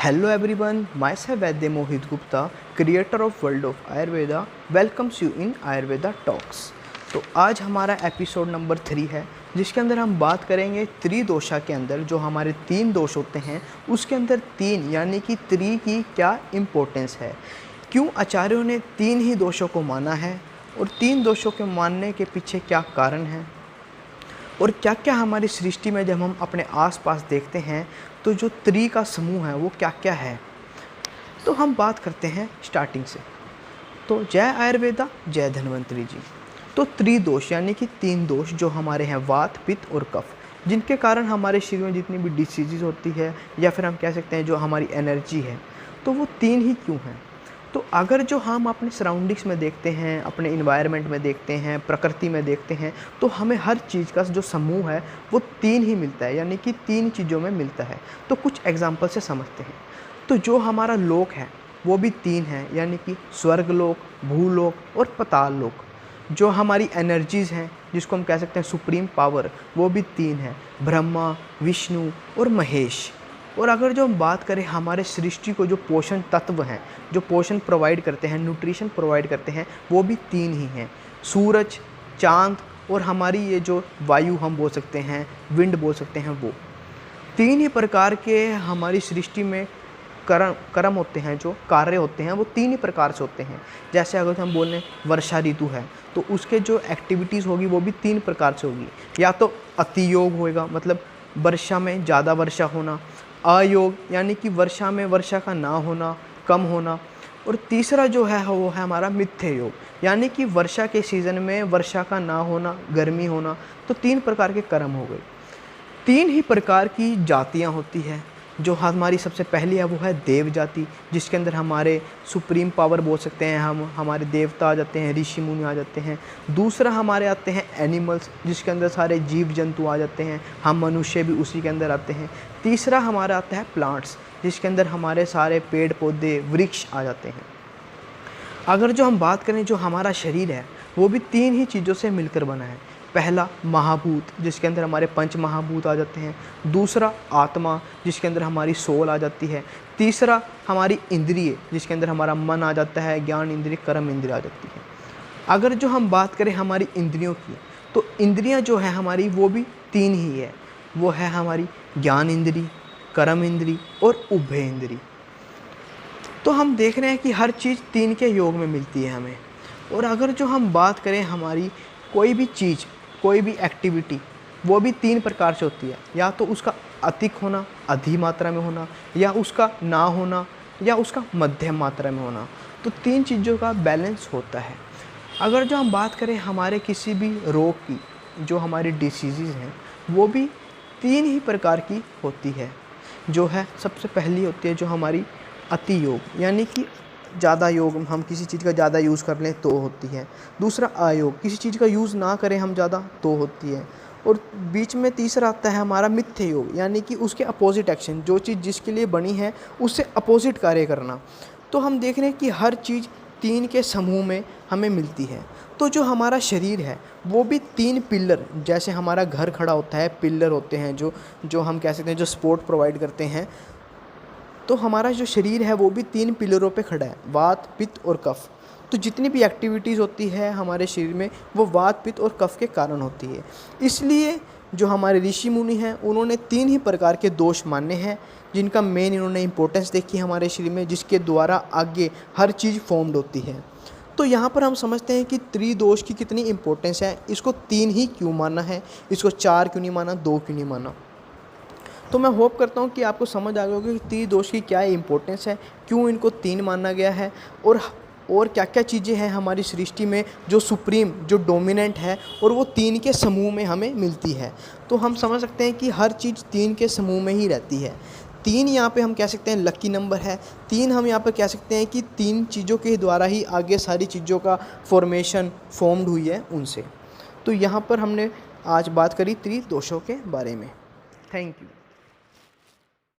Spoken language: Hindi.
Hello everyone, myself Vaidya Mohit Gupta, creator of World of Ayurveda, welcomes you in Ayurveda Talks। तो आज हमारा एपिसोड नंबर 3 है, जिसके अंदर हम बात करेंगे त्रिदोषा के अंदर जो हमारे 3 दोष होते हैं, उसके अंदर 3 यानी कि त्रि की क्या इम्पोर्टेंस है, क्यों आचार्यों ने 3 ही दोषों को माना है और 3 दोषों के मानने के पीछे क्या कारण है, और क्या क्या हमारी सृष्टि में जब हम अपने आसपास देखते हैं तो जो त्रि का समूह है वो क्या क्या है। तो हम बात करते हैं स्टार्टिंग से। तो जय आयुर्वेदा, जय धन्वंतरी जी। तो त्रिदोष यानी कि 3 दोष जो हमारे हैं, वात, पित्त और कफ, जिनके कारण हमारे शरीर में जितनी भी डिसीज़ होती है या फिर हम कह सकते हैं जो हमारी एनर्जी है, तो वो 3 ही क्यों हैं। तो अगर जो हम अपने सराउंडिंग्स में देखते हैं, अपने इन्वायरमेंट में देखते हैं, प्रकृति में देखते हैं, तो हमें हर चीज़ का जो समूह है वो 3 ही मिलता है, यानी कि 3 चीज़ों में मिलता है। तो कुछ एग्जाम्पल से समझते हैं। तो जो हमारा लोक है वो भी 3 है, यानी कि स्वर्गलोक, भूलोक और पाताल लोक। जो हमारी एनर्जीज़ हैं जिसको हम कह सकते हैं सुप्रीम पावर, वो भी 3 है, ब्रह्मा, विष्णु और महेश। और अगर जो हम बात करें हमारे सृष्टि को जो पोषण तत्व हैं, जो पोषण प्रोवाइड करते हैं, न्यूट्रिशन प्रोवाइड करते हैं, वो भी 3 ही हैं, सूरज, चांद और हमारी ये जो वायु हम बोल सकते हैं, विंड बोल सकते हैं, वो 3 ही प्रकार के हमारी सृष्टि में कर्म होते हैं, जो कार्य होते हैं वो 3 ही प्रकार से होते हैं। जैसे अगर हम बोलें वर्षा ऋतु है तो उसके जो एक्टिविटीज़ होगी वो भी 3 प्रकार से होगी। या तो अतियोग होएगा, मतलब वर्षा में ज़्यादा वर्षा होना, अयोग यानी कि वर्षा में वर्षा का ना होना, कम होना, और तीसरा जो है वो है हमारा मिथ्य योग, यानी कि वर्षा के सीज़न में वर्षा का ना होना, गर्मी होना। तो 3 प्रकार के कर्म हो गए। 3 ही प्रकार की जातियाँ होती हैं। जो हमारी सबसे पहली है वो है देव जाति, जिसके अंदर हमारे सुप्रीम पावर बोल सकते हैं, हम हमारे देवता आ जाते हैं, ऋषि मुनि आ जाते हैं। दूसरा हमारे आते हैं एनिमल्स, जिसके अंदर सारे जीव जंतु आ जाते हैं, हम मनुष्य भी उसी के अंदर आते हैं। तीसरा हमारा आता है प्लांट्स, जिसके अंदर हमारे सारे पेड़ पौधे, वृक्ष आ जाते हैं। अगर जो हम बात करें जो हमारा शरीर है वो भी 3 ही चीज़ों से मिलकर बना है। पहला महाभूत, जिसके अंदर हमारे 5 महाभूत आ जाते हैं। दूसरा आत्मा, जिसके अंदर हमारी सोल आ जाती है। तीसरा हमारी इंद्रिय, जिसके अंदर हमारा मन आ जाता है, ज्ञान इंद्रिय, कर्म इंद्रिय आ जाती है। अगर जो हम बात करें हमारी इंद्रियों की, तो इंद्रियां जो है हमारी वो भी 3 ही है। वो है हमारी ज्ञान इंद्रिय, कर्म इंद्रिय और उभय इंद्रिय। तो हम देख रहे हैं कि हर चीज़ 3 के योग में मिलती है हमें। और अगर जो हम बात करें हमारी कोई भी चीज़, कोई भी एक्टिविटी, वो भी 3 प्रकार से होती है। या तो उसका अधिक होना, अधिक मात्रा में होना, या उसका ना होना, या उसका मध्यम मात्रा में होना। तो 3 चीज़ों का बैलेंस होता है। अगर जो हम बात करें हमारे किसी भी रोग की, जो हमारी डिसीज़ हैं, वो भी 3 ही प्रकार की होती है। जो है सबसे पहली होती है जो हमारी अति योग, यानी कि ज़्यादा योग, हम किसी चीज़ का ज़्यादा यूज़ कर लें तो होती है। दूसरा अयोग, किसी चीज़ का यूज़ ना करें हम ज़्यादा तो होती है। और बीच में तीसरा आता है हमारा मिथ्य योग, यानी कि उसके अपोजिट एक्शन, जो चीज़ जिसके लिए बनी है उससे अपोजिट कार्य करना। तो हम देख रहे हैं कि हर चीज़ 3 के समूह में हमें मिलती है। तो जो हमारा शरीर है वो भी 3 पिलर, जैसे हमारा घर खड़ा होता है, पिलर होते हैं जो हम कह सकते हैं जो सपोर्ट प्रोवाइड करते हैं। तो हमारा जो शरीर है वो भी 3 पिलरों पे खड़ा है, वात, पित्त और कफ। तो जितनी भी एक्टिविटीज़ होती है हमारे शरीर में वो वात, पित्त और कफ के कारण होती है। इसलिए जो हमारे ऋषि मुनि हैं उन्होंने 3 ही प्रकार के दोष माने हैं, जिनका मेन इन्होंने इंपॉर्टेंस देखी हमारे शरीर में, जिसके द्वारा आगे हर चीज़ फॉर्म्ड होती है। तो यहाँ पर हम समझते हैं कि त्रिदोष की कितनी इंपॉर्टेंस है। इसको 3 ही क्यों माना है, इसको 4 क्यों नहीं माना, 2 क्यों नहीं माना। तो मैं होप करता हूँ कि आपको समझ आ गया होगा कि त्रिदोष की क्या इंपॉर्टेंस है, क्यों इनको 3 माना गया है, और क्या क्या चीज़ें हैं हमारी सृष्टि में जो सुप्रीम, जो डोमिनेंट है, और वो 3 के समूह में हमें मिलती है। तो हम समझ सकते हैं कि हर चीज़ 3 के समूह में ही रहती है। 3 यहाँ पे हम कह सकते हैं लकी नंबर है। 3 हम यहाँ पे कह सकते हैं कि 3 चीज़ों के द्वारा ही आगे सारी चीज़ों का फॉर्मेशन फॉर्म्ड हुई है उनसे। तो यहाँ पर हमने आज बात करी त्रिदोषों के बारे में। Thank you.